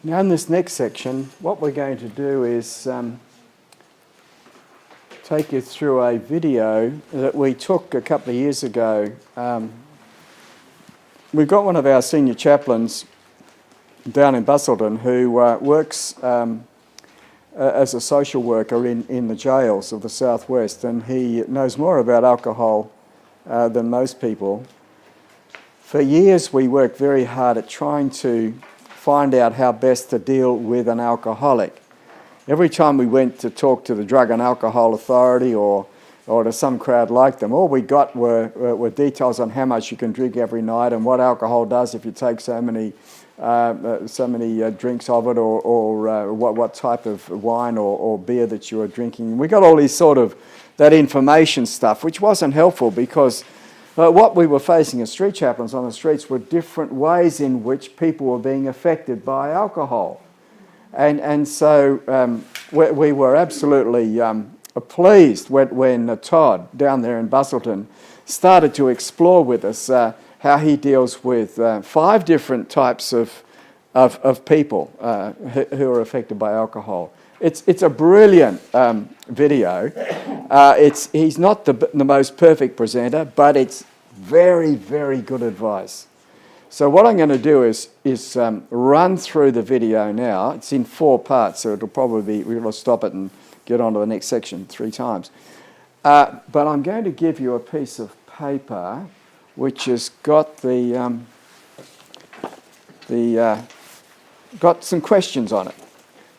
Now in this next section, what we're going to do is take you through a video that we took a couple of years ago. We've got one of our senior chaplains down in Busselton who works as a social worker in the jails of the southwest, and he knows more about alcohol than most people. For years we worked very hard at trying to find out how best to deal with an alcoholic. Every time we went to talk to the Drug and Alcohol Authority or to some crowd like them, all we got were details on how much you can drink every night and what alcohol does if you take so many drinks of it, or what type of wine or beer that you are drinking. We got all these sort of that information stuff, which wasn't helpful because what we were facing as street chaplains on the streets were different ways in which people were being affected by alcohol. And so we were absolutely pleased when Todd down there in Busselton started to explore with us how he deals with 5 different types of people who are affected by alcohol. It's a brilliant video. He's not the most perfect presenter, but it's very, very good advice. So what I'm going to do is run through the video now. It's in 4 parts, so it'll probably be, we'll stop it and get on to the next section 3 times. But I'm going to give you a piece of paper which has got got some questions on it.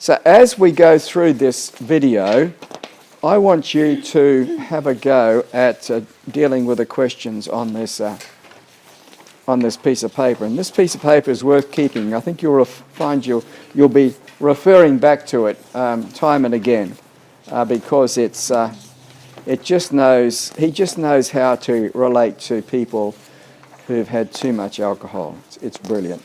So as we go through this video, I want you to have a go at dealing with the questions on this piece of paper. And this piece of paper is worth keeping. I think you'll find you'll be referring back to it time and again because he just knows how to relate to people who've had too much alcohol. It's brilliant.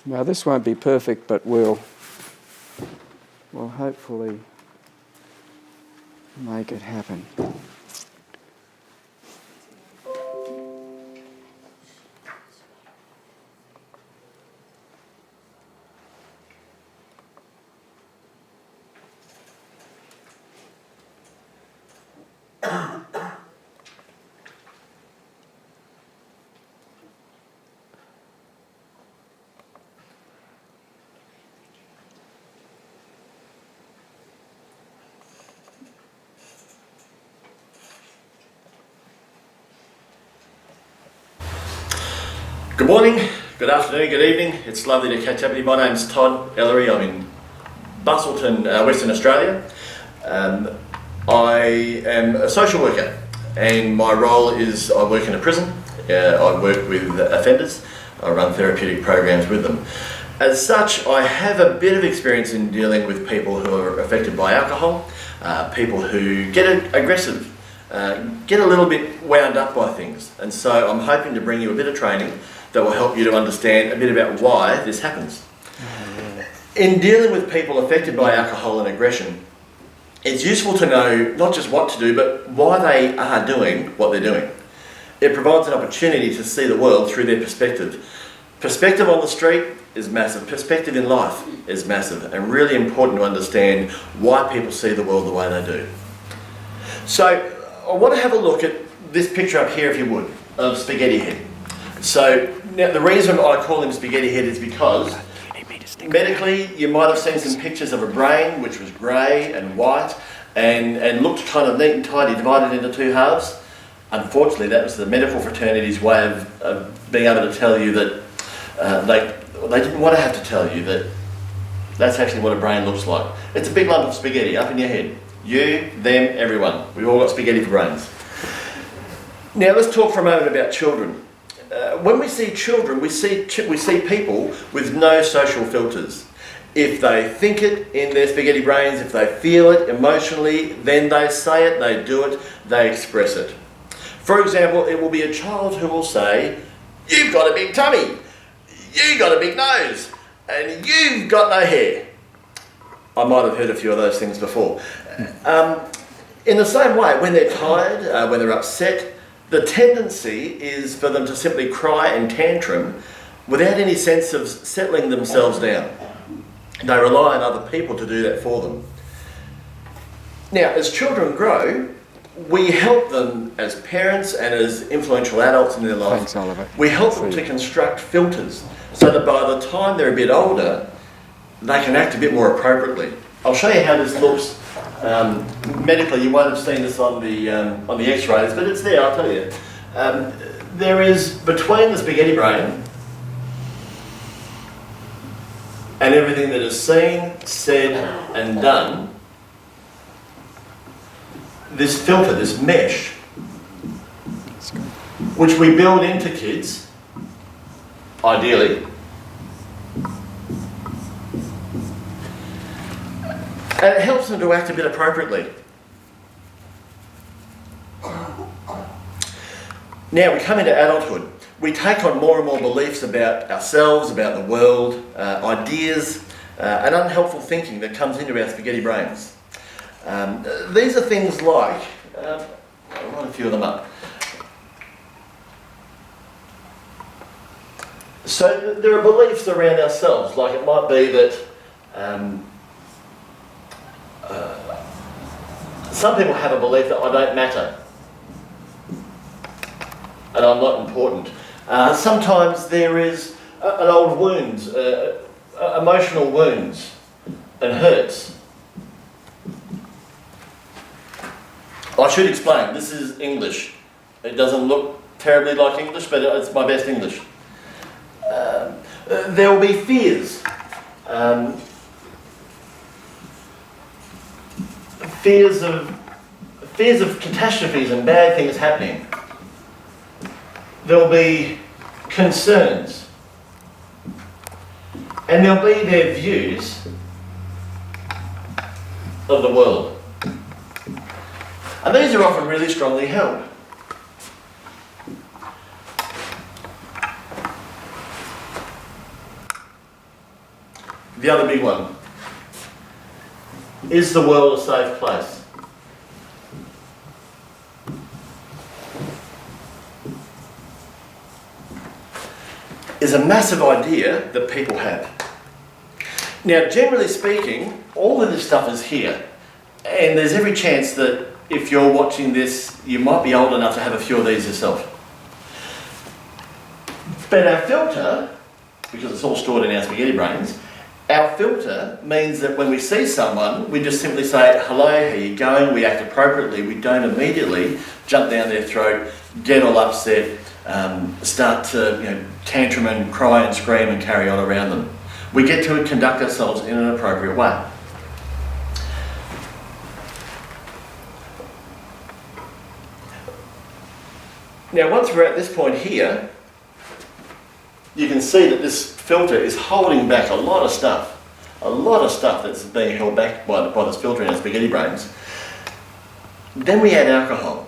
Now this won't be perfect, but we'll hopefully make it happen. Good morning, good afternoon, good evening. It's lovely to catch up with you. My name's Todd Ellery. I'm in Busselton, Western Australia. I am a social worker and my role is I work in a prison. I work with offenders. I run therapeutic programs with them. As such, I have a bit of experience in dealing with people who are affected by alcohol, people who get aggressive, get a little bit wound up by things. And so I'm hoping to bring you a bit of training that will help you to understand a bit about why this happens. In dealing with people affected by alcohol and aggression, it's useful to know not just what to do, but why they are doing what they're doing. It provides an opportunity to see the world through their perspective. Perspective on the street is massive. Perspective in life is massive, and really important to understand why people see the world the way they do. So I want to have a look at this picture up here, if you would, of Spaghetti Head. So now the reason I call him Spaghetti Head is because medically you might have seen some pictures of a brain which was grey and white and looked kind of neat and tidy, divided into 2 halves. Unfortunately, that was the medical fraternity's way of being able to tell you that they didn't want to have to tell you that that's actually what a brain looks like. It's a big lump of spaghetti up in your head. You, them, everyone. We've all got spaghetti for brains. Now let's talk for a moment about children. When we see children, we see people with no social filters. If they think it in their spaghetti brains, if they feel it emotionally, then they say it, they do it, they express it. For example, it will be a child who will say, "You've got a big tummy, you've got a big nose, and you've got no hair." I might have heard a few of those things before. In the same way, when they're tired, when they're upset, the tendency is for them to simply cry and tantrum without any sense of settling themselves down. They rely on other people to do that for them. Now, as children grow, we help them as parents and as influential adults in their life. Thanks, Oliver. We help them to construct filters so that by the time they're a bit older, they can act a bit more appropriately. I'll show you how this looks. Medically, you won't have seen this on the X-rays, but it's there. I'll tell you. There is between the spaghetti brain and everything that is seen, said, and done, this filter, this mesh, which we build into kids, ideally, and it helps them to act a bit appropriately. Now we come into adulthood. We take on more and more beliefs about ourselves, about the world, ideas, and unhelpful thinking that comes into our spaghetti brains. These are things like, I'll line a few of them up. So there are beliefs around ourselves, like it might be that some people have a belief that I don't matter and I'm not important. Sometimes there is an old wounds, emotional wounds and hurts. I should explain, this is English. It doesn't look terribly like English, but it's my best English. There will be fears. Fears of catastrophes and bad things happening. There'll be concerns. And there'll be their views of the world. And these are often really strongly held. The other big one. Is the world a safe place? Is a massive idea that people have. Now, generally speaking, all of this stuff is here. And there's every chance that if you're watching this, you might be old enough to have a few of these yourself. But our filter, because it's all stored in our spaghetti brains, our filter means that when we see someone, we just simply say, hello, how you going? We act appropriately. We don't immediately jump down their throat, get all upset, start to tantrum and cry and scream and carry on around them. We get to conduct ourselves in an appropriate way. Now, once we're at this point here, you can see that this filter is holding back a lot of stuff that's being held back by this filter in our spaghetti brains. Then we add alcohol.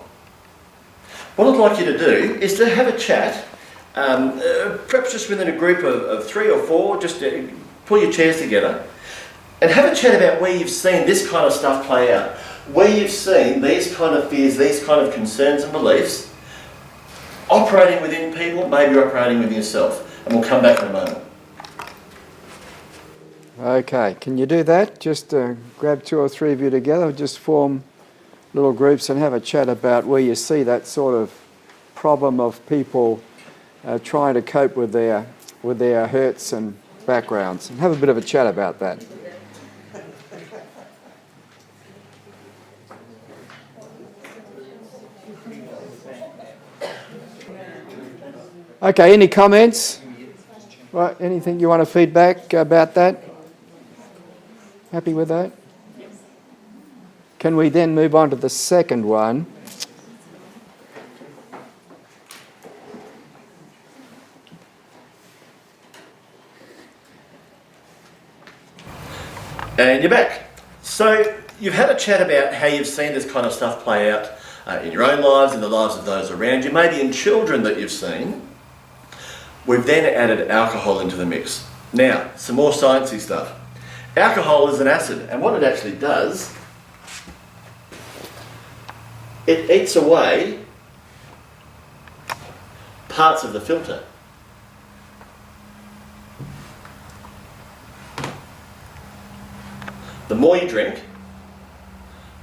What I'd like you to do is to have a chat, perhaps just within a group of 3 or 4, just to pull your chairs together, and have a chat about where you've seen this kind of stuff play out, where you've seen these kind of fears, these kind of concerns and beliefs operating within people, maybe operating within yourself. And we'll come back in a moment. Okay, can you do that? Just grab 2 or 3 of you together, just form little groups and have a chat about where you see that sort of problem of people trying to cope with their hurts and backgrounds, and have a bit of a chat about that. Okay, any comments? Right, anything you want to feedback about that? Happy with that? Can we then move on to the second one? And you're back. So you've had a chat about how you've seen this kind of stuff play out in your own lives, in the lives of those around you, maybe in children that you've seen. We've then added alcohol into the mix. Now, some more sciencey stuff. Alcohol is an acid, and what it actually does it eats away parts of the filter. The more you drink,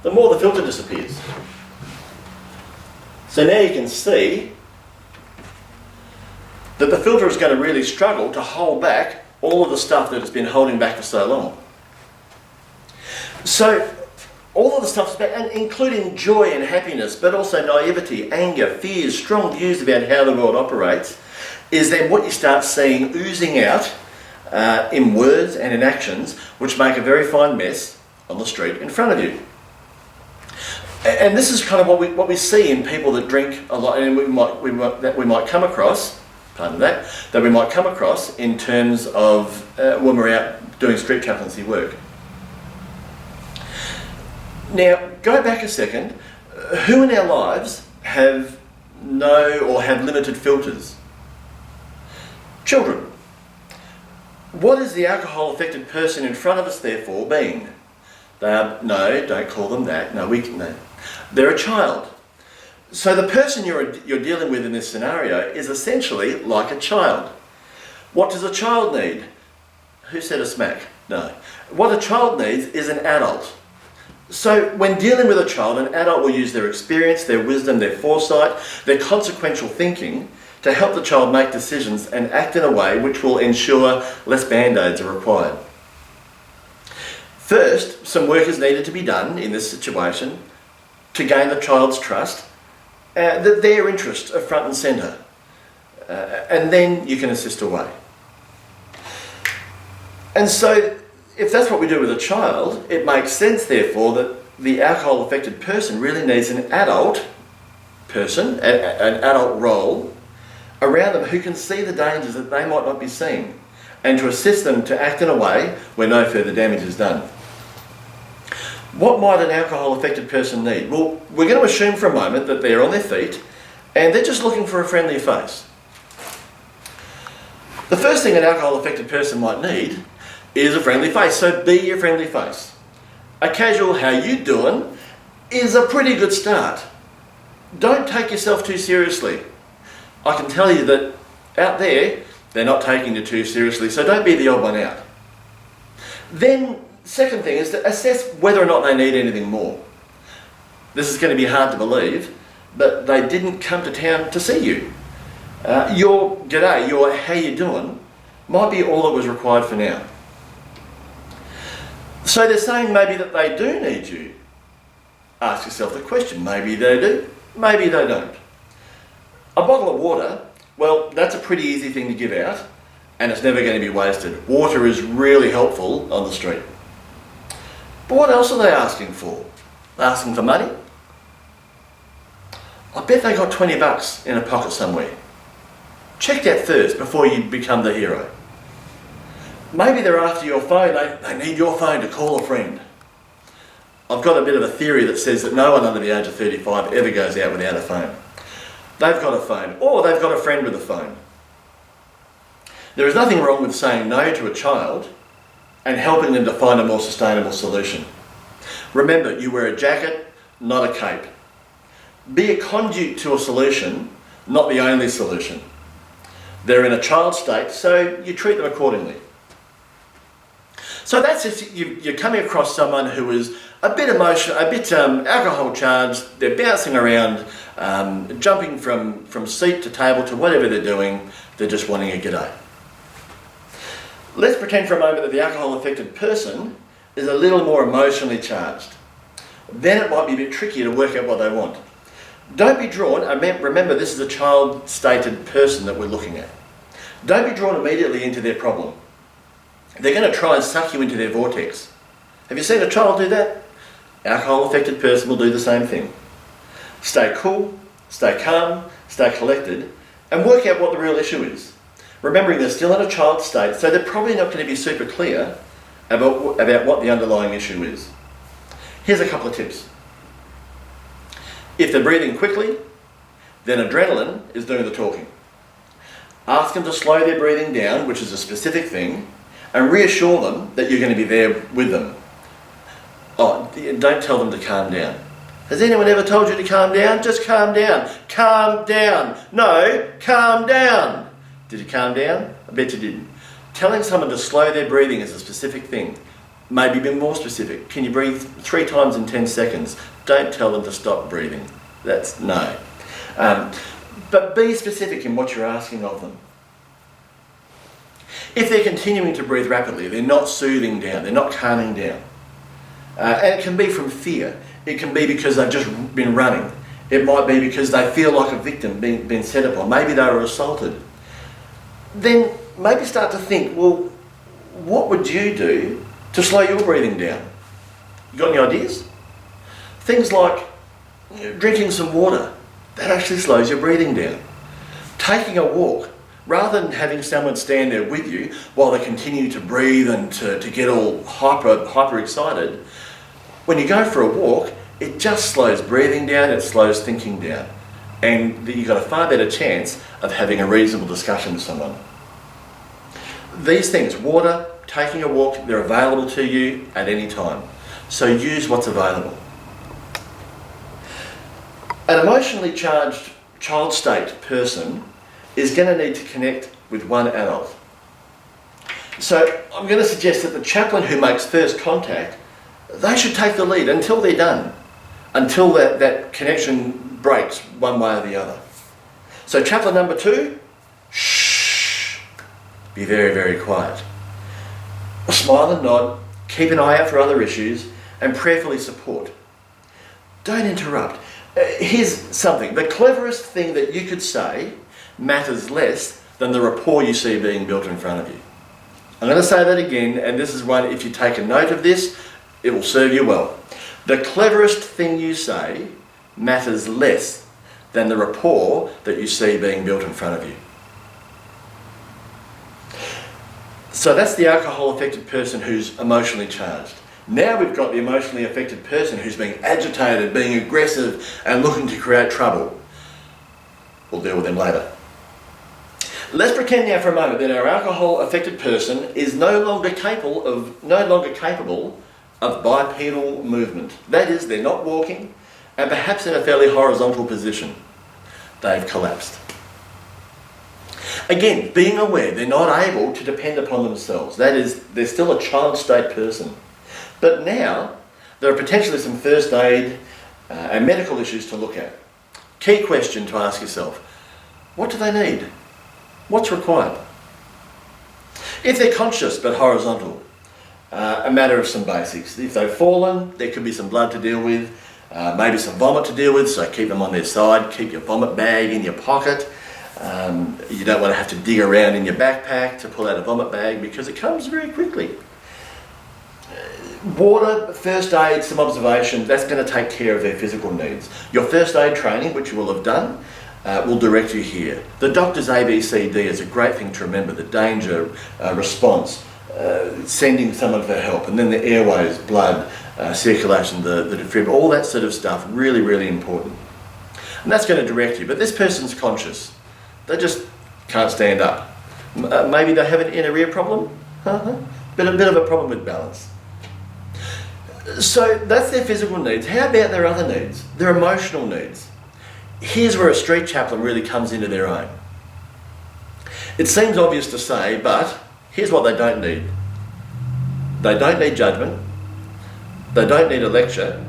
the more the filter disappears. So now you can see that the filter is going to really struggle to hold back all of the stuff that it's been holding back for so long. So all of the stuff, and including joy and happiness, but also naivety, anger, fears, strong views about how the world operates, is then what you start seeing oozing out in words and in actions, which make a very fine mess on the street in front of you. And this is kind of what we see in people that drink a lot, and that we might come across. Pardon that we might come across in terms of when we're out doing street chaplaincy work. Now, go back a second. Who in our lives have no or have limited filters? Children. What is the alcohol-affected person in front of us therefore being? No, don't call them that. No. They're a child. So the person you're dealing with in this scenario is essentially like a child. What does a child need? Who said a smack? No. What a child needs is an adult. So when dealing with a child, an adult will use their experience, their wisdom, their foresight, their consequential thinking to help the child make decisions and act in a way which will ensure less band-aids are required. First, some work is needed to be done in this situation to gain the child's trust, that their interests are front and centre, and then you can assist away. And so, if that's what we do with a child, it makes sense therefore that the alcohol affected person really needs an adult person, an adult role around them who can see the dangers that they might not be seeing, and to assist them to act in a way where no further damage is done. What might an alcohol affected person need? Well, we're going to assume for a moment that they're on their feet and they're just looking for a friendly face. The first thing an alcohol affected person might need is a friendly face, so be your friendly face. A casual "how you doing" is a pretty good start. Don't take yourself too seriously. I can tell you that out there, they're not taking you too seriously, so don't be the odd one out. Then, second thing is to assess whether or not they need anything more. This is going to be hard to believe, but they didn't come to town to see you. Your "g'day," your "how you doing" might be all that was required for now. So they're saying maybe that they do need you. Ask yourself the question, maybe they do, maybe they don't. A bottle of water, well, that's a pretty easy thing to give out, and it's never going to be wasted. Water is really helpful on the street. But what else are they asking for? Asking for money? I bet they got $20 in a pocket somewhere. Check that first before you become the hero. Maybe they're after your phone. They need your phone to call a friend. I've got a bit of a theory that says that no one under the age of 35 ever goes out without a phone. They've got a phone, or they've got a friend with a phone. There is nothing wrong with saying no to a child and helping them to find a more sustainable solution. Remember, you wear a jacket, not a cape. Be a conduit to a solution, not the only solution. They're in a child state, so you treat them accordingly. So that's if you're coming across someone who is a bit emotional, a bit alcohol charged, they're bouncing around, jumping from seat to table to whatever they're doing, they're just wanting a g'day. Let's pretend for a moment that the alcohol affected person is a little more emotionally charged. Then it might be a bit trickier to work out what they want. Don't be drawn, remember this is a child stated person that we're looking at. Don't be drawn immediately into their problem. They're going to try and suck you into their vortex. Have you seen a child do that? Alcohol affected person will do the same thing. Stay cool, stay calm, stay collected, and work out what the real issue is. Remembering they're still in a child state, so they're probably not going to be super clear about what the underlying issue is. Here's a couple of tips. If they're breathing quickly, then adrenaline is doing the talking. Ask them to slow their breathing down, which is a specific thing, and reassure them that you're going to be there with them. Oh, don't tell them to calm down. Has anyone ever told you to calm down? Just calm down. Calm down. No, calm down. Did you calm down? I bet you didn't. Telling someone to slow their breathing is a specific thing. Maybe be more specific. Can you breathe 3 times in 10 seconds? Don't tell them to stop breathing. That's no. But be specific in what you're asking of them. If they're continuing to breathe rapidly, they're not soothing down, they're not calming down. And it can be from fear. It can be because they've just been running. It might be because they feel like a victim being set upon. Maybe they were assaulted. Then maybe start to think, well, what would you do to slow your breathing down? You got any ideas? Things like drinking some water. That actually slows your breathing down. Taking a walk. Rather than having someone stand there with you while they continue to breathe and to get all hyper excited, when you go for a walk, it just slows breathing down, it slows thinking down. And you've got a far better chance of having a reasonable discussion with someone. These things, water, taking a walk, they're available to you at any time. So use what's available. An emotionally charged child state person is going to need to connect with one adult. So I'm going to suggest that the chaplain who makes first contact, they should take the lead until they're done, until that connection breaks one way or the other. So chaplain number 2, shh, be very, very quiet. Smile and nod, keep an eye out for other issues, and prayerfully support. Don't interrupt. Here's something. The cleverest thing that you could say matters less than the rapport you see being built in front of you. I'm going to say that again, and this is one, if you take a note of this, it will serve you well. The cleverest thing you say matters less than the rapport that you see being built in front of you. So that's the alcohol affected person who's emotionally charged. Now we've got the emotionally affected person who's being agitated, being aggressive, and looking to create trouble. We'll deal with them later. Let's pretend now for a moment that our alcohol affected person is no longer capable of bipedal movement. That is, they're not walking, and perhaps in a fairly horizontal position. They've collapsed. Again, being aware they're not able to depend upon themselves. That is, they're still a child state person. But now, there are potentially some first aid and medical issues to look at. Key question to ask yourself, what do they need? What's required? If they're conscious but horizontal, a matter of some basics. If they've fallen, there could be some blood to deal with, maybe some vomit to deal with, so keep them on their side, keep your vomit bag in your pocket. You don't want to have to dig around in your backpack to pull out a vomit bag because it comes very quickly. Water, first aid, some observation, that's going to take care of their physical needs. Your first aid training, which you will have done, will direct you here. The doctor's ABCD is a great thing to remember, the danger, response, sending someone for help, and then the airways, blood, circulation, the defibrillator, all that sort of stuff, really, really important. And that's going to direct you. But this person's conscious. They just can't stand up. Maybe they have an inner ear problem, a bit of a problem with balance. So that's their physical needs. How about their other needs? Their emotional needs. Here's where a street chaplain really comes into their own. It seems obvious to say, but here's what they don't need. They don't need judgment, they don't need a lecture,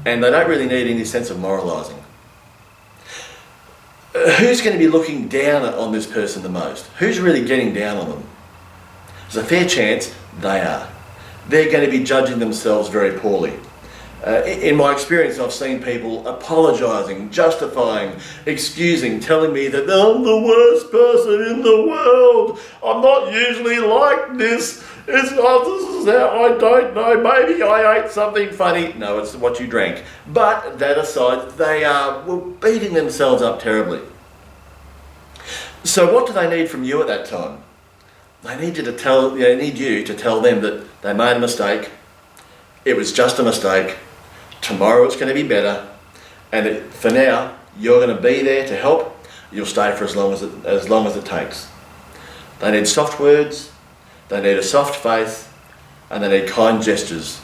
and they don't really need any sense of moralising. Who's going to be looking down on this person the most? Who's really getting down on them? There's a fair chance they are. They're going to be judging themselves very poorly. In my experience, I've seen people apologising, justifying, excusing, telling me that I'm the worst person in the world. I'm not usually like this. This is how I don't know. Maybe I ate something funny. No, it's what you drank. But that aside, they are beating themselves up terribly. So what do they need from you at that time? They need you to tell them that they made a mistake. It was just a mistake. Tomorrow it's going to be better, and that for now you're going to be there to help. You'll stay for as long as it takes. They need soft words, they need a soft face, and they need kind gestures.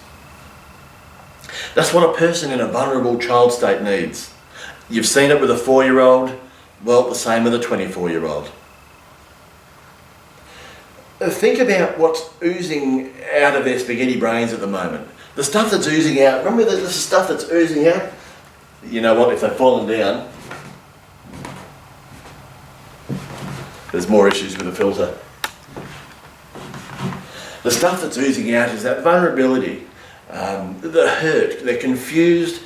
That's what a person in a vulnerable child state needs. You've seen it with a 4-year-old, well, the same with a 24-year-old. Think about what's oozing out of their spaghetti brains at the moment. The stuff that's oozing out, remember the stuff that's oozing out? You know what, if they've fallen down, there's more issues with the filter. The stuff that's oozing out is that vulnerability, the hurt, they're confused,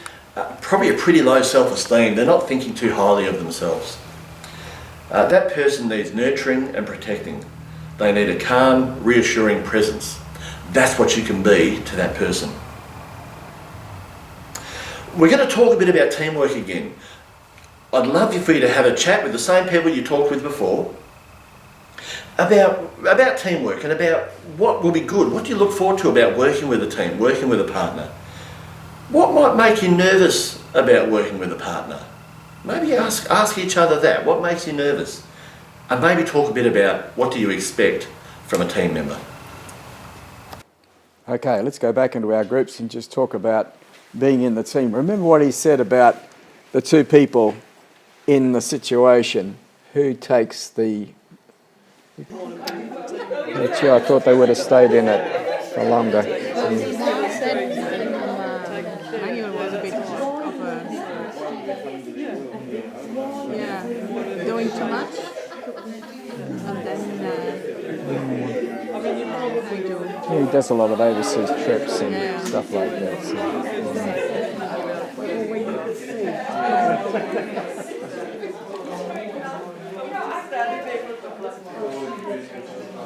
probably a pretty low self-esteem, they're not thinking too highly of themselves. That person needs nurturing and protecting. They need a calm, reassuring presence. That's what you can be to that person. We're going to talk a bit about teamwork again. I'd love for you to have a chat with the same people you talked with before about teamwork and about what will be good. What do you look forward to about working with a team, working with a partner? What might make you nervous about working with a partner? Maybe ask each other that. What makes you nervous? And maybe talk a bit about what do you expect from a team member. Okay, let's go back into our groups and just talk about being in the team. Remember what he said about the two people in the situation. Who takes the... Actually, I thought they would have stayed in it for longer. Manuel was a bit of a... doing too much. And then we do. Yeah, he does a lot of overseas trips and stuff like that.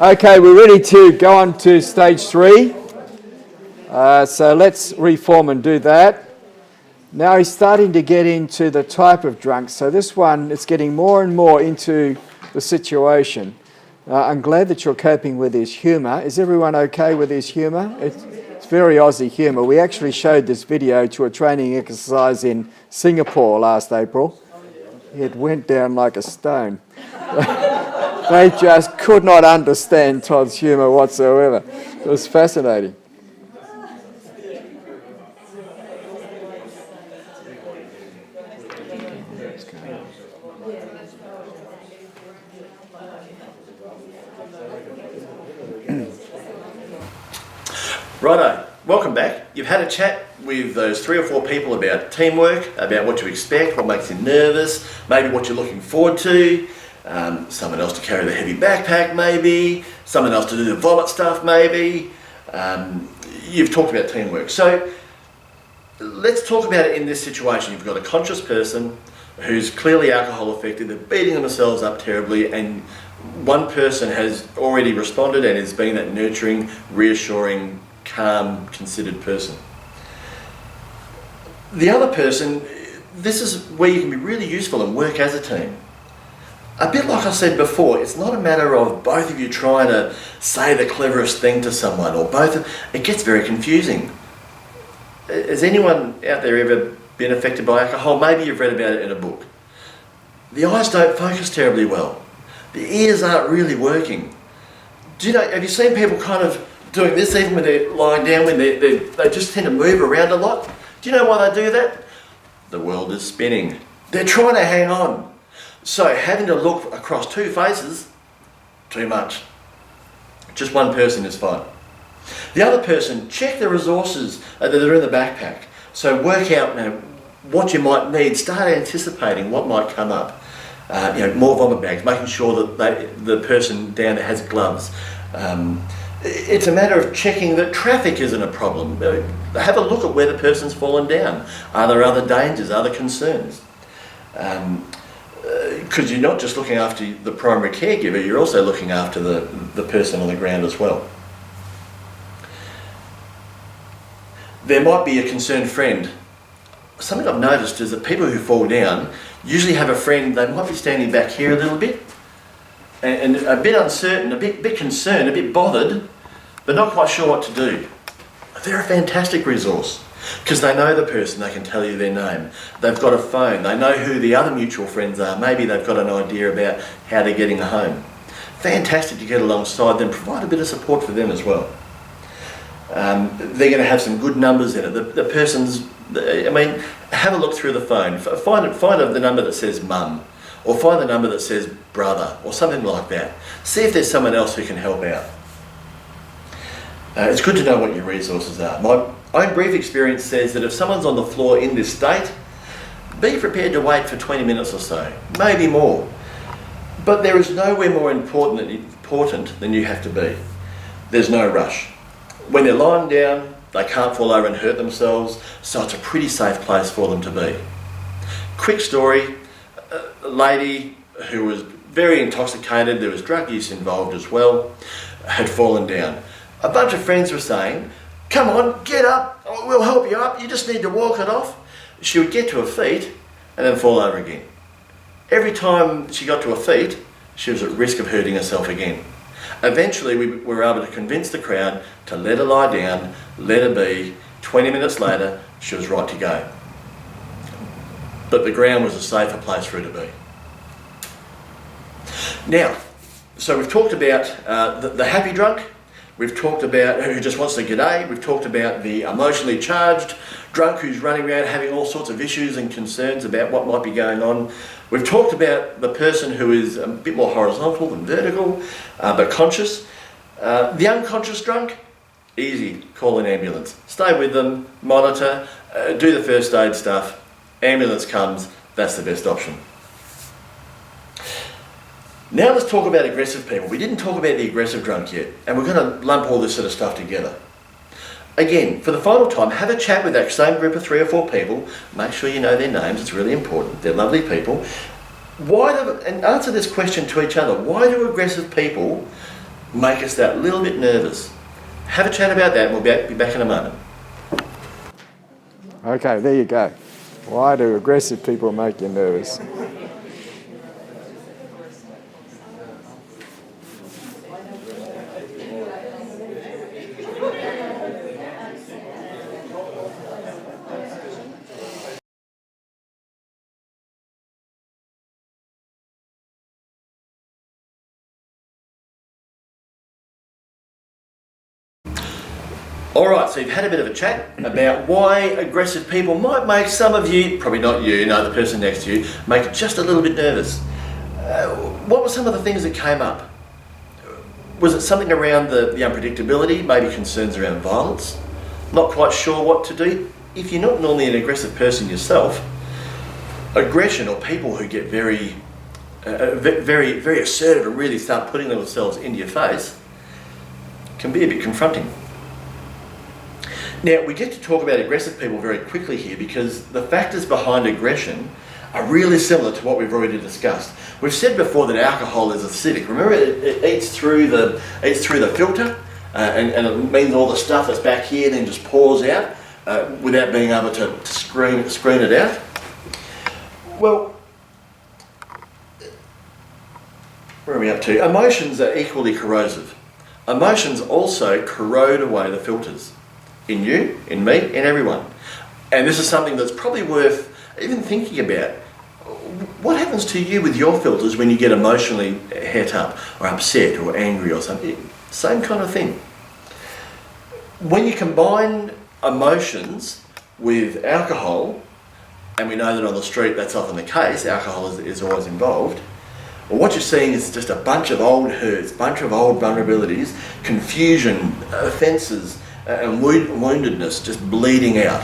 Okay, we're ready to go on to stage 3. So let's reform and do that. Now he's starting to get into the type of drunk. So this one is getting more and more into the situation. I'm glad that you're coping with his humour. Is everyone okay with his humour? It's very Aussie humour. We actually showed this video to a training exercise in Singapore last April. It went down like a stone. They just could not understand Todd's humour whatsoever. It was fascinating. Righto, welcome back. You've had a chat with those 3 or 4 people about teamwork, about what to expect, what makes you nervous, maybe what you're looking forward to, someone else to carry the heavy backpack maybe, someone else to do the vomit stuff maybe. You've talked about teamwork. So let's talk about it in this situation. You've got a conscious person who's clearly alcohol affected, they're beating themselves up terribly, and one person has already responded and is being that nurturing, reassuring, calm, considered person. The other person, this is where you can be really useful and work as a team. A bit like I said before, it's not a matter of both of you trying to say the cleverest thing to someone, or both. It gets very confusing. Has anyone out there ever been affected by alcohol? Maybe you've read about it in a book. The eyes don't focus terribly well. The ears aren't really working. Do you know, have you seen people kind of doing this even when they're lying down, when they just tend to move around a lot? Do you know why they do that? The world is spinning. They're trying to hang on. So having to look across 2 faces, too much. Just one person is fine. The other person, check the resources that are in the backpack. So work out what you might need. Start anticipating what might come up. More vomit bags, making sure that the person down there has gloves. It's a matter of checking that traffic isn't a problem. Have a look at where the person's fallen down. Are there other dangers, other concerns? Because you're not just looking after the primary caregiver, you're also looking after the person on the ground as well. There might be a concerned friend. Something I've noticed is that people who fall down usually have a friend, they might be standing back here a little bit, and a bit uncertain, a bit concerned, a bit bothered, but not quite sure what to do. They're a fantastic resource because they know the person, they can tell you their name. They've got a phone, they know who the other mutual friends are. Maybe they've got an idea about how they're getting home. Fantastic to get alongside them, provide a bit of support for them as well. They're going to have some good numbers in it. The person's, I mean, have a look through the phone. Find the number that says mum, or find the number that says brother, or something like that. See if there's someone else who can help out. It's good to know what your resources are. My own brief experience says that if someone's on the floor in this state, be prepared to wait for 20 minutes or so, maybe more. But there is nowhere more important than you have to be. There's no rush. When they're lying down, they can't fall over and hurt themselves, so it's a pretty safe place for them to be. Quick story, a lady who was very intoxicated, there was drug use involved as well, had fallen down. A bunch of friends were saying, come on, get up, we'll help you up, you just need to walk it off. She would get to her feet and then fall over again. Every time she got to her feet, she was at risk of hurting herself again. Eventually we were able to convince the crowd to let her lie down, let her be. 20 minutes later, she was right to go. But the ground was a safer place for her to be. Now, so we've talked about the happy drunk, we've talked about who just wants to g'day, we've talked about the emotionally charged drunk who's running around having all sorts of issues and concerns about what might be going on. We've talked about the person who is a bit more horizontal than vertical, but conscious. The unconscious drunk, easy, call an ambulance. Stay with them, monitor, do the first aid stuff. Ambulance comes, that's the best option. Now let's talk about aggressive people. We didn't talk about the aggressive drunk yet, and we're going to lump all this sort of stuff together. Again, for the final time, have a chat with that same group of 3 or 4 people. Make sure you know their names, it's really important. They're lovely people. And answer this question to each other. Why do aggressive people make us that little bit nervous? Have a chat about that and we'll be back in a moment. Okay, there you go. Why do aggressive people make you nervous? Alright, so you've had a bit of a chat about why aggressive people might make some of you, probably not you, no, the person next to you, make it just a little bit nervous. What were some of the things that came up? Was it something around the unpredictability, maybe concerns around violence? Not quite sure what to do? If you're not normally an aggressive person yourself, aggression, or people who get very assertive and really start putting themselves into your face, can be a bit confronting. Now, we get to talk about aggressive people very quickly here because the factors behind aggression are really similar to what we've already discussed. We've said before that alcohol is acidic. Remember, it eats through the filter and it means all the stuff that's back here then just pours out without being able to screen it out. Well, where are we up to? Emotions are equally corrosive. Emotions also corrode away the filters. In you, in me, in everyone. And this is something that's probably worth even thinking about. What happens to you with your filters when you get emotionally het up or upset or angry or something? Same kind of thing. When you combine emotions with alcohol, and we know that on the street that's often the case, alcohol is always involved, well, what you're seeing is just a bunch of old hurts, bunch of old vulnerabilities, confusion, offences, and woundedness just bleeding out.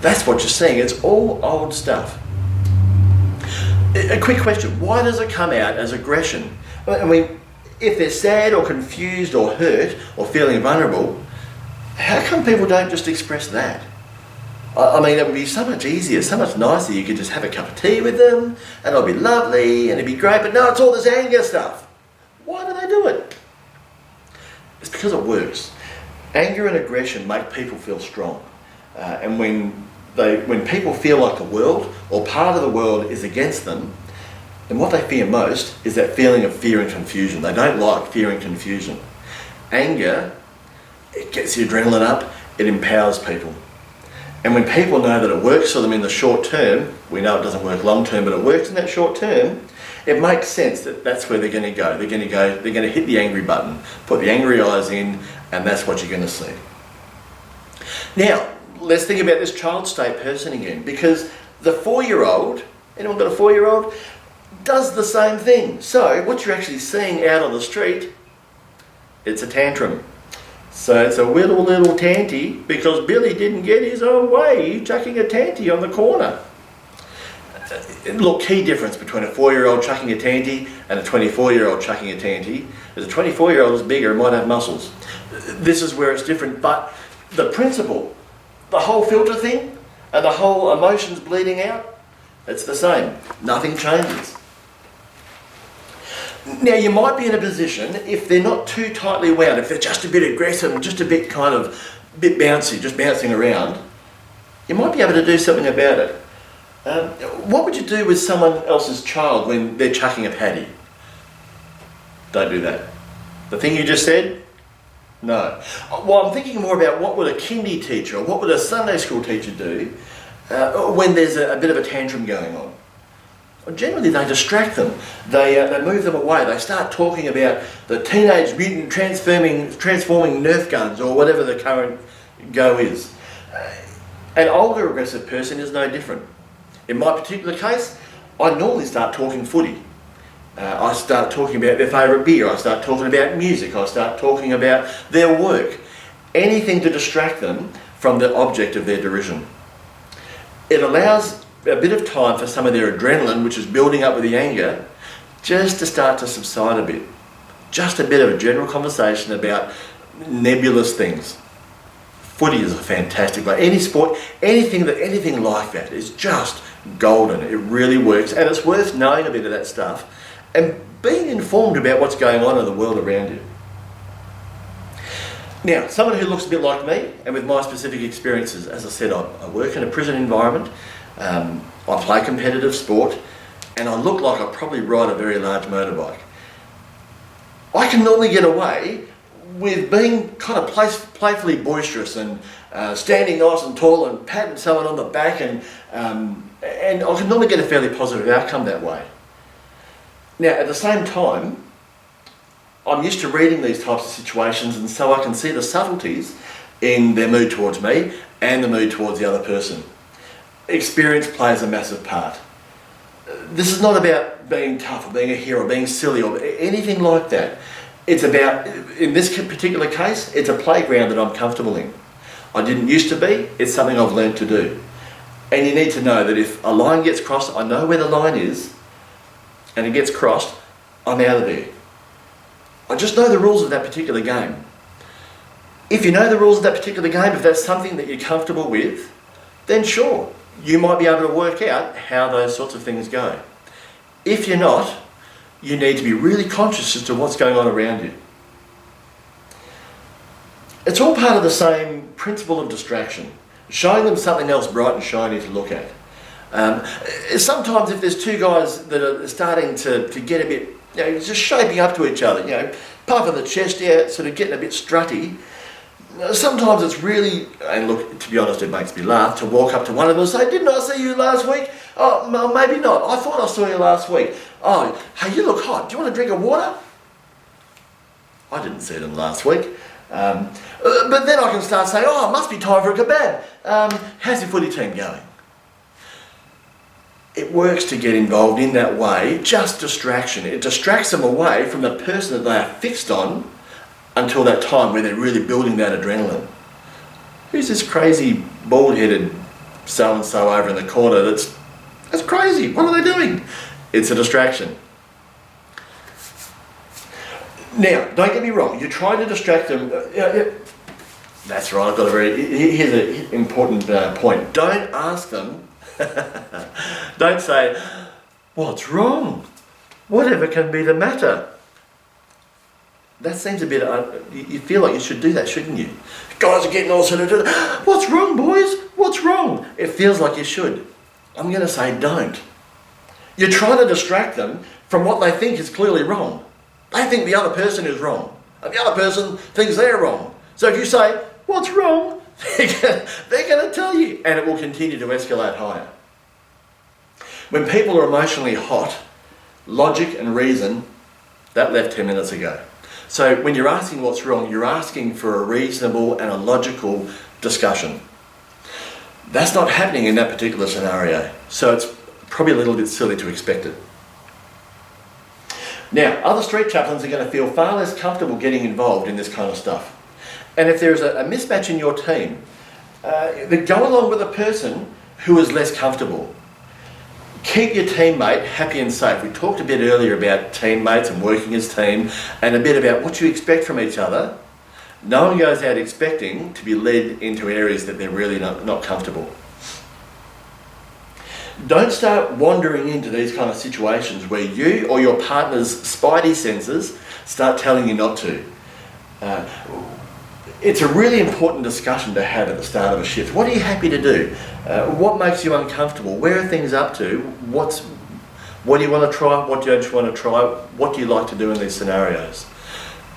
That's what you're seeing. It's all old stuff. A quick question, why does it come out as aggression? I mean, if they're sad or confused or hurt or feeling vulnerable, how come people don't just express that? I mean, it would be so much easier, so much nicer. You could just have a cup of tea with them and it'll be lovely and it'd be great, but no, it's all this anger stuff. Why do they do it? It's because it works. Anger and aggression make people feel strong. And when people feel like the world or part of the world is against them, then what they fear most is that feeling of fear and confusion. They don't like fear and confusion. Anger, it gets the adrenaline up, it empowers people. And when people know that it works for them in the short term, we know it doesn't work long term, but it works in that short term, it makes sense that that's where they're going to go. They're going to hit the angry button, put the angry eyes in, and that's what you're going to see. Now, let's think about this child state person again, because the 4-year-old, anyone got a 4-year-old, does the same thing. So what you're actually seeing out on the street, it's a tantrum. So it's a little tanty because Billy didn't get his own way. He's chucking a tanty on the corner. Look, key difference between a 4-year-old chucking a tanty and a 24-year-old chucking a tanty is a 24-year-old is bigger and might have muscles. This is where it's different, but the principle, the whole filter thing and the whole emotions bleeding out, it's the same. Nothing changes. Now you might be in a position, if they're not too tightly wound, if they're just a bit aggressive and just a bit bit bouncy, just bouncing around, you might be able to do something about it. What would you do with someone else's child when they're chucking a paddy? Don't do that. The thing you just said? No. Well, I'm thinking more about what would a kindy teacher or what would a Sunday school teacher do when there's a bit of a tantrum going on. Generally they distract them, they move them away, they start talking about the Teenage Mutant transforming Nerf guns or whatever the current go is. An older aggressive person is no different. In my particular case, I normally start talking footy. I start talking about their favourite beer, I start talking about music, I start talking about their work. Anything to distract them from the object of their derision. It allows a bit of time for some of their adrenaline, which is building up with the anger, just to start to subside a bit. Just a bit of a general conversation about nebulous things. Footy is a fantastic way. Any sport, anything like that is just golden. It really works, and it's worth knowing a bit of that stuff and being informed about what's going on in the world around you. Now, someone who looks a bit like me, and with my specific experiences, as I said, I work in a prison environment, I play competitive sport, and I look like I probably ride a very large motorbike. I can normally get away with being kind of playfully boisterous and standing nice and tall and patting someone on the back, and I can normally get a fairly positive outcome that way. Now, at the same time, I'm used to reading these types of situations, and so I can see the subtleties in their mood towards me and the mood towards the other person. Experience plays a massive part. This is not about being tough or being a hero, or being silly or anything like that. It's about, in this particular case, it's a playground that I'm comfortable in. I didn't used to be, it's something I've learned to do. And you need to know that if a line gets crossed, I know where the line is, and it gets crossed, I'm out of there. I just know the rules of that particular game. If you know the rules of that particular game, if that's something that you're comfortable with, then sure, you might be able to work out how those sorts of things go. If you're not, you need to be really conscious as to what's going on around you. It's all part of the same principle of distraction, showing them something else bright and shiny to look at. Sometimes if there's two guys that are starting to get a bit, just shaping up to each other, puffing the chest out, sort of getting a bit strutty, sometimes it's really, and look, to be honest, it makes me laugh, to walk up to one of them and say, "Didn't I see you last week?" "Oh, well, maybe not. I thought I saw you last week." "Oh, hey, you look hot. Do you want a drink of water?" I didn't see them last week. But then I can start saying, "Oh, it must be time for a kebab. How's your footy team going?" It works to get involved in that way, just distraction. It distracts them away from the person that they are fixed on until that time where they're really building that adrenaline. Who's this crazy bald-headed so-and-so over in the corner that's crazy? What are they doing? It's a distraction. Now, don't get me wrong, you're trying to distract them. That's right, here's an important point. Don't ask them, don't say, "What's wrong? Whatever can be the matter?" That seems a bit, you feel like you should do that, shouldn't you? Guys are getting all sort of, "What's wrong, boys? What's wrong?" It feels like you should. I'm going to say don't. You're trying to distract them from what they think is clearly wrong. They think the other person is wrong, and the other person thinks they're wrong. So if you say, "What's wrong?" they're going to tell you, and it will continue to escalate higher. When people are emotionally hot, logic and reason, that left 10 minutes ago. So when you're asking what's wrong, you're asking for a reasonable and a logical discussion. That's not happening in that particular scenario, so it's probably a little bit silly to expect it. Now, other street chaplains are going to feel far less comfortable getting involved in this kind of stuff. And if there's a mismatch in your team, then go along with a person who is less comfortable. Keep your teammate happy and safe. We talked a bit earlier about teammates and working as team, and a bit about what you expect from each other. No one goes out expecting to be led into areas that they're really not comfortable. Don't start wandering into these kind of situations where you or your partner's spidey senses start telling you not to. It's a really important discussion to have at the start of a shift. What are you happy to do? What makes you uncomfortable? Where are things up to? What do you want to try? What don't you want to try? What do you like to do in these scenarios?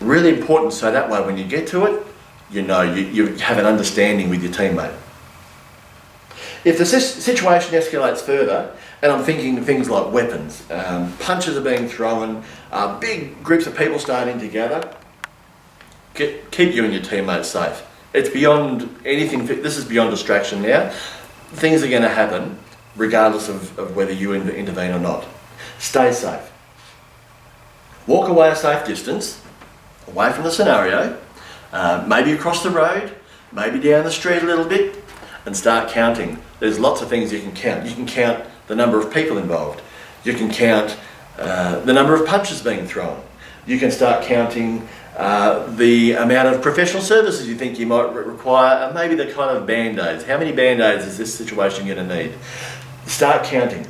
Really important, so that way when you get to it, you know you have an understanding with your teammate. If the situation escalates further, and I'm thinking things like weapons, punches are being thrown, big groups of people starting together, keep you and your teammates safe. It's beyond anything, this is beyond distraction now. Things are going to happen regardless of whether you intervene or not. Stay safe. Walk away a safe distance, away from the scenario, maybe across the road, maybe down the street a little bit, and start counting. There's lots of things you can count. You can count the number of people involved. You can count the number of punches being thrown. You can start counting the amount of professional services you think you might require, maybe the kind of band-aids. How many band-aids is this situation going to need? Start counting.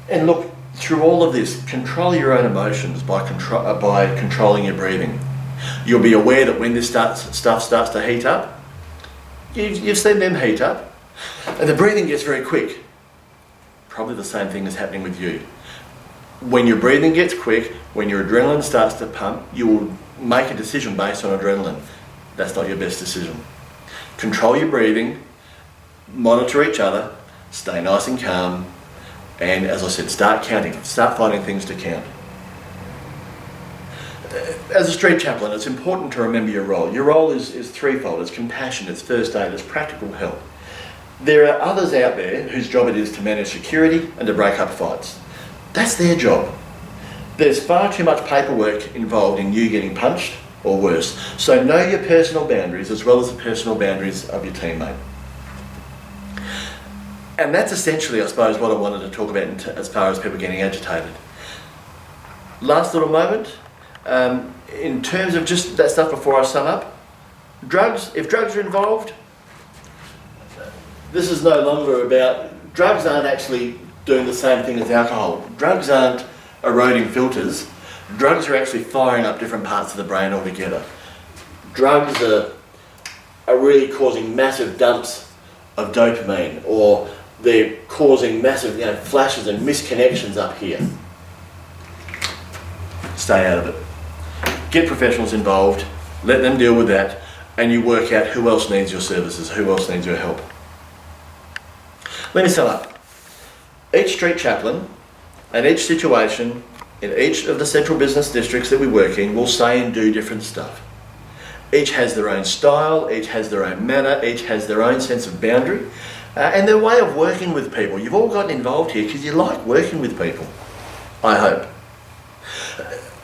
And look, through all of this, control your own emotions by controlling your breathing. You'll be aware that when this stuff starts to heat up, you've seen them heat up, and the breathing gets very quick. Probably the same thing is happening with you. When your breathing gets quick, when your adrenaline starts to pump, you will make a decision based on adrenaline. That's not your best decision. Control your breathing, monitor each other, stay nice and calm, and as I said, start counting. Start finding things to count. As a street chaplain, it's important to remember your role. Your role is threefold. It's compassion, it's first aid, it's practical help. There are others out there whose job it is to manage security and to break up fights. That's their job. There's far too much paperwork involved in you getting punched or worse. So know your personal boundaries as well as the personal boundaries of your teammate. And that's essentially, I suppose, what I wanted to talk about as far as people getting agitated. Last little moment. In terms of just that stuff before I sum up, drugs, if drugs are involved, this is no longer about, drugs aren't actually doing the same thing as alcohol. Drugs aren't eroding filters. Drugs are actually firing up different parts of the brain altogether. Drugs are really causing massive dumps of dopamine, or they're causing massive flashes and misconnections up here. Stay out of it. Get professionals involved, let them deal with that, and you work out who else needs your services, who else needs your help. Let me sum up. Each street chaplain and each situation in each of the central business districts that we work in will say and do different stuff. Each has their own style, each has their own manner, each has their own sense of boundary, and their way of working with people. You've all gotten involved here because you like working with people, I hope.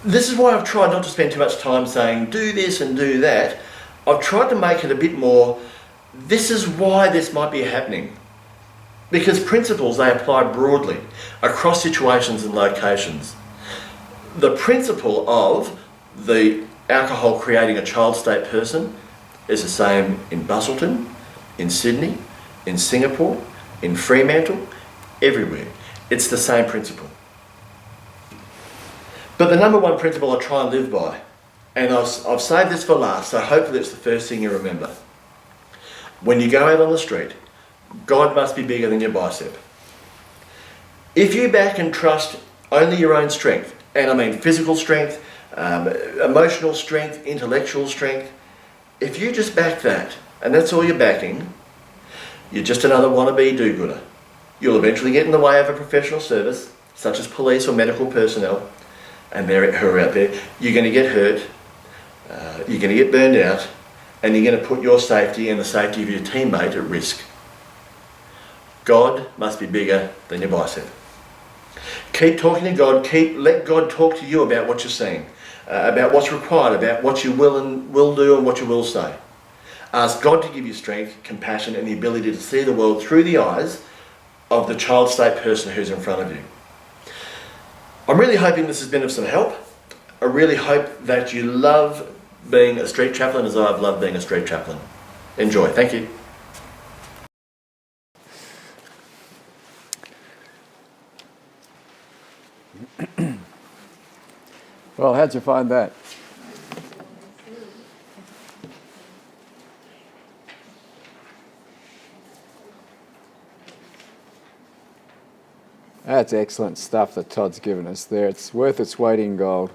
This is why I've tried not to spend too much time saying do this and do that. I've tried to make it a bit more, this is why this might be happening. Because principles, they apply broadly across situations and locations. The principle of the alcohol creating a child state person is the same in Busselton, in Sydney, in Singapore, in Fremantle, everywhere. It's the same principle. But the number one principle I try and live by, and I've saved this for last, so hopefully it's the first thing you remember. When you go out on the street, God must be bigger than your bicep. If you back and trust only your own strength, and I mean physical strength, emotional strength, intellectual strength, if you just back that, and that's all you're backing, you're just another wannabe do-gooder. You'll eventually get in the way of a professional service, such as police or medical personnel, and who are out there. You're going to get hurt, you're going to get burned out, and you're going to put your safety and the safety of your teammate at risk. God must be bigger than your bicep. Keep talking to God. Let God talk to you about what you're seeing, about what's required, about what you will do and what you will say. Ask God to give you strength, compassion, and the ability to see the world through the eyes of the child state person who's in front of you. I'm really hoping this has been of some help. I really hope that you love being a street chaplain as I've loved being a street chaplain. Enjoy. Thank you. Well, how'd you find that? That's excellent stuff that Todd's given us there. It's worth its weight in gold.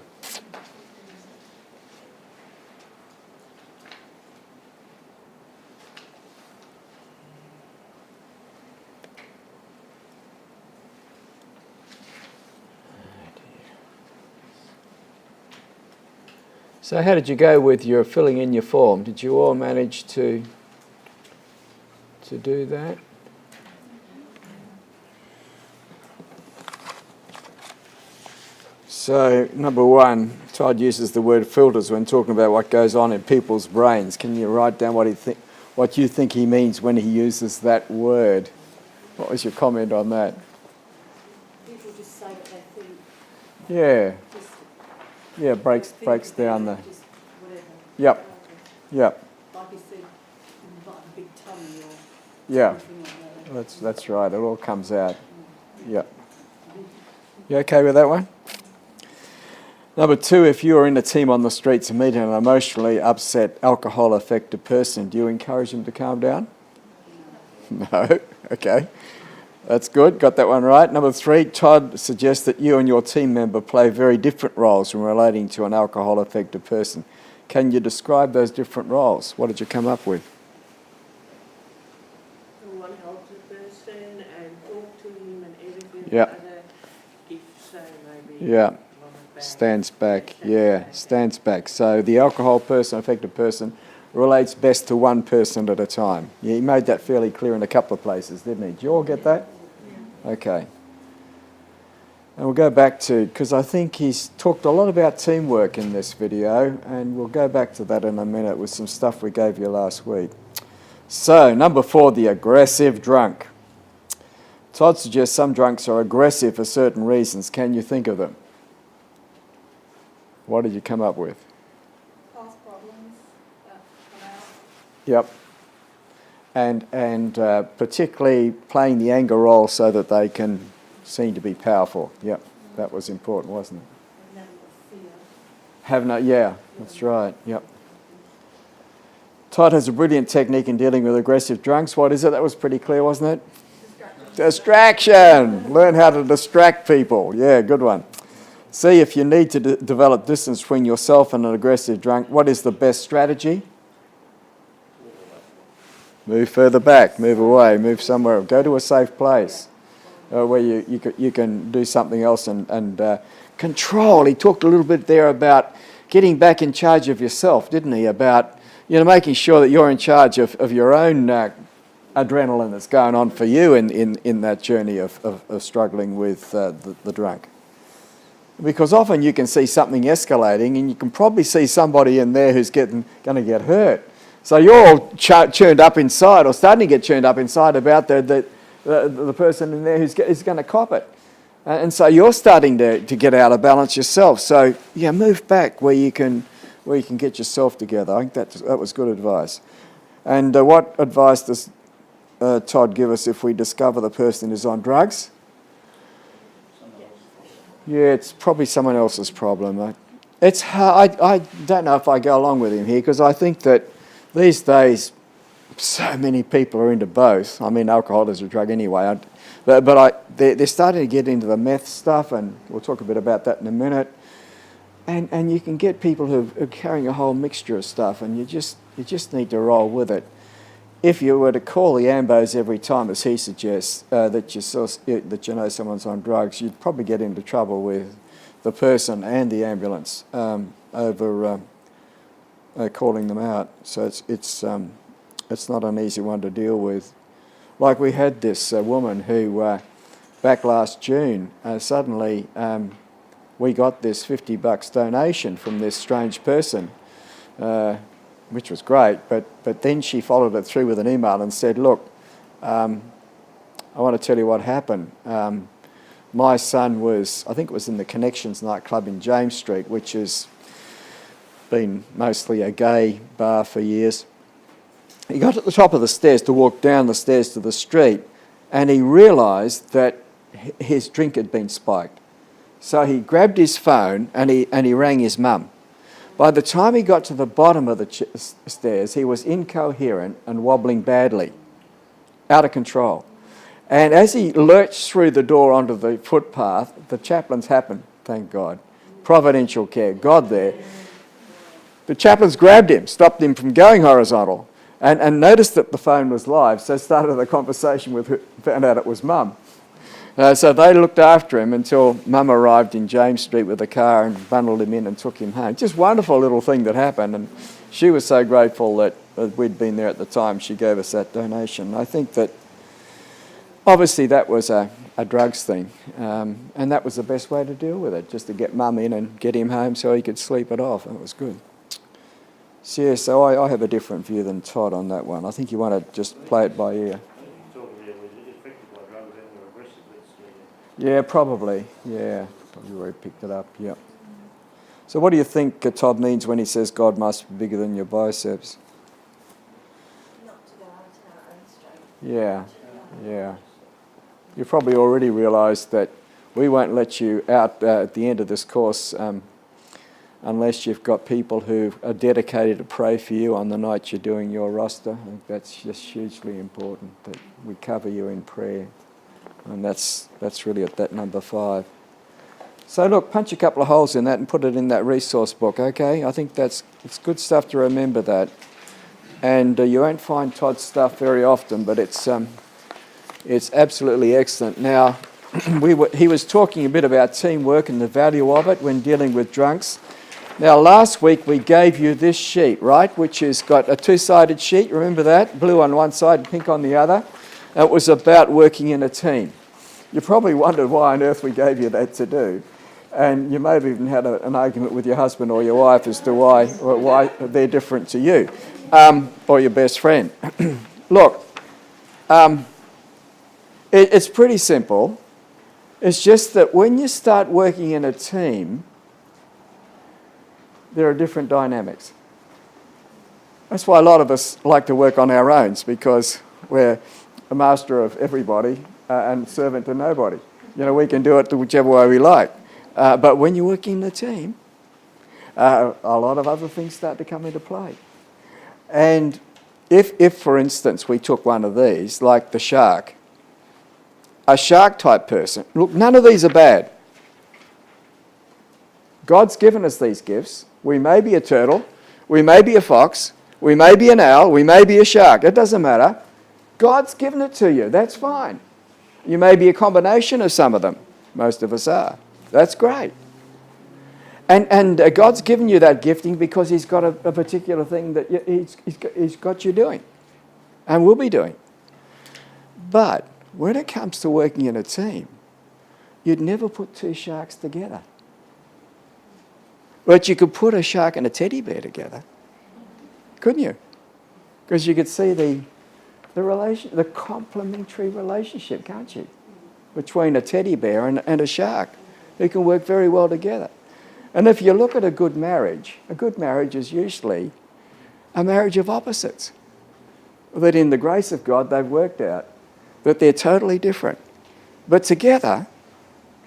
So how did you go with your filling in your form? Did you all manage to do that? So, number one, Todd uses the word filters when talking about what goes on in people's brains. Can you write down what you think he means when he uses that word? What was your comment on that? People just say what they think. Yeah. Just Yeah, breaks down the... just whatever. Yep. Yep. Like you said, like a big tummy or Yeah. something like that. That's right. It all comes out. Yep. You okay with that one? Number two, if you are in a team on the streets and meet an emotionally upset, alcohol-affected person, do you encourage them to calm down? No. Okay. That's good. Got that one right. Number three, Todd suggests that you and your team member play very different roles when relating to an alcohol-affected person. Can you describe those different roles? What did you come up with? One helps the person and talk to him and everything. Yeah. The other, if so, maybe. Yeah. on the back. Stands back. Yeah, stands back. So the alcohol person, affected person, relates best to one person at a time. Yeah, he made that fairly clear in a couple of places, didn't he? Did you all get that? Okay. And we'll go back to, because I think he's talked a lot about teamwork in this video, and we'll go back to that in a minute with some stuff we gave you last week. So, number four, the aggressive drunk. Todd suggests some drunks are aggressive for certain reasons. Can you think of them? What did you come up with? Past problems that come out. Yep. And particularly playing the anger role so that they can seem to be powerful. Yep, that was important, wasn't it? And never got fear. Have no, yeah, that's right. Yep. Todd has a brilliant technique in dealing with aggressive drunks. What is it? That was pretty clear, wasn't it? Distraction. Learn how to distract people. Yeah, good one. See if you need to develop distance between yourself and an aggressive drunk. What is the best strategy? Move further back, move away, move somewhere. Go to a safe place where you can do something else and control. He talked a little bit there about getting back in charge of yourself, didn't he? About making sure that you're in charge of your own adrenaline that's going on for you in that journey of struggling with the drunk. Because often you can see something escalating and you can probably see somebody in there who's going to get hurt. So you're all churned up inside or starting to get churned up inside about the person in there who's going to cop it. And so you're starting to get out of balance yourself. So yeah, move back where you can get yourself together. I think that was good advice. And what advice does Todd give us if we discover the person is on drugs? Yeah, it's probably someone else's problem. It's hard. I don't know if I go along with him here because I think that these days so many people are into both. I mean, alcohol is a drug anyway. They're starting to get into the meth stuff, and we'll talk a bit about that in a minute. And you can get people who are carrying a whole mixture of stuff, and you just need to roll with it. If you were to call the ambos every time, as he suggests, that you know someone's on drugs, you'd probably get into trouble with the person and the ambulance over calling them out. So it's not an easy one to deal with. Like we had this woman who, back last June, suddenly we got this $50 donation from this strange person, which was great, but then she followed it through with an email and said, look, I want to tell you what happened. My son was, I think it was in the Connections nightclub in James Street, which has been mostly a gay bar for years. He got to the top of the stairs to walk down the stairs to the street, and he realised that his drink had been spiked. So he grabbed his phone and he rang his mum. By the time he got to the bottom of the stairs, he was incoherent and wobbling badly, out of control. And as he lurched through the door onto the footpath, the chaplains happened, thank God. Providential care, God there. The chaplains grabbed him, stopped him from going horizontal, and noticed that the phone was live, so started a conversation with who found out it was Mum. So they looked after him until Mum arrived in James Street with a car and bundled him in and took him home. Just wonderful little thing that happened, and she was so grateful that we'd been there at the time. She gave us that donation. I think that obviously that was a drugs thing, and that was the best way to deal with it, just to get Mum in and get him home so he could sleep it off. It was good. So, yeah, so I have a different view than Todd on that one. I think you want to just play it by ear. Yeah, probably. Yeah, probably where he picked it up, yeah. So what do you think Todd means when he says God must be bigger than your biceps? Not to go out in our own strength. Yeah. You've probably already realised that we won't let you out at the end of this course unless you've got people who are dedicated to pray for you on the night you're doing your roster. I think that's just hugely important, that we cover you in prayer. And that's really at that number 5. So look, punch a couple of holes in that and put it in that resource book, okay? I think it's good stuff to remember that. And you won't find Todd's stuff very often, but it's absolutely excellent. Now, he was talking a bit about teamwork and the value of it when dealing with drunks. Now, last week we gave you this sheet, right, which has got a 2-sided sheet. Remember that? Blue on one side and pink on the other. It was about working in a team. You probably wondered why on earth we gave you that to do. And you may have even had an argument with your husband or your wife as to why they're different to you, or your best friend. Look, it's pretty simple. It's just that when you start working in a team, there are different dynamics. That's why a lot of us like to work on our own, because we're a master of everybody and servant to nobody. You know, we can do it whichever way we like. But when you're working in a team, a lot of other things start to come into play. And if, for instance, we took one of these, like the shark, a shark type person, look, none of these are bad. God's given us these gifts. We may be a turtle, we may be a fox, we may be an owl, we may be a shark. It doesn't matter. God's given it to you. That's fine. You may be a combination of some of them. Most of us are. That's great. And God's given you that gifting because He's got a particular thing that He's got you doing and will be doing. But when it comes to working in a team, you'd never put 2 sharks together. But you could put a shark and a teddy bear together, couldn't you? Because you could see the complementary relationship, can't you? Between a teddy bear and a shark, who can work very well together. And if you look at a good marriage is usually a marriage of opposites. That in the grace of God, they've worked out that they're totally different. But together,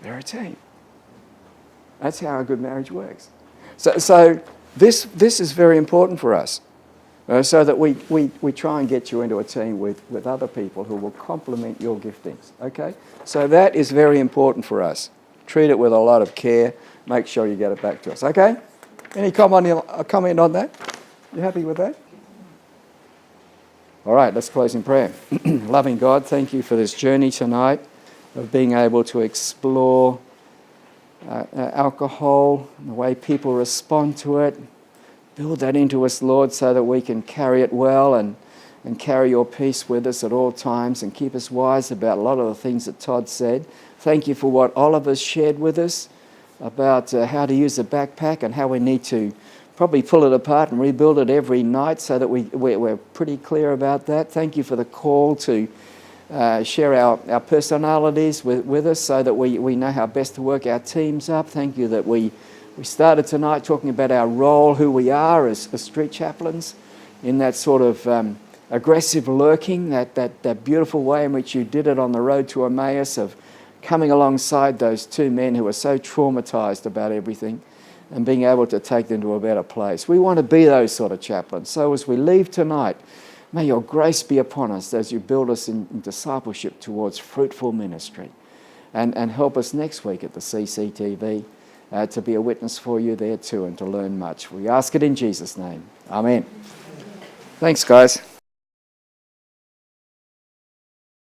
they're a team. That's how a good marriage works. So this is very important for us. So that we try and get you into a team with other people who will complement your giftings, okay? So that is very important for us. Treat it with a lot of care. Make sure you get it back to us, okay? Any comment on that? You happy with that? All right, let's close in prayer. Loving God, thank you for this journey tonight of being able to explore alcohol, the way people respond to it, Build that into us, Lord, so that we can carry it well and carry your peace with us at all times and keep us wise about a lot of the things that Todd said. Thank you for what Oliver's shared with us about how to use a backpack and how we need to probably pull it apart and rebuild it every night so that we're pretty clear about that. Thank you for the call to share our personalities with us so that we know how best to work our teams up. Thank you that we started tonight talking about our role, who we are as street chaplains in that sort of aggressive lurking, that beautiful way in which you did it on the road to Emmaus, of coming alongside those two men who were so traumatised about everything and being able to take them to a better place. We want to be those sort of chaplains. So as we leave tonight, may your grace be upon us as you build us in discipleship towards fruitful ministry. And help us next week at the CCTV to be a witness for you there too and to learn much. We ask it in Jesus' name. Amen. Thanks, guys.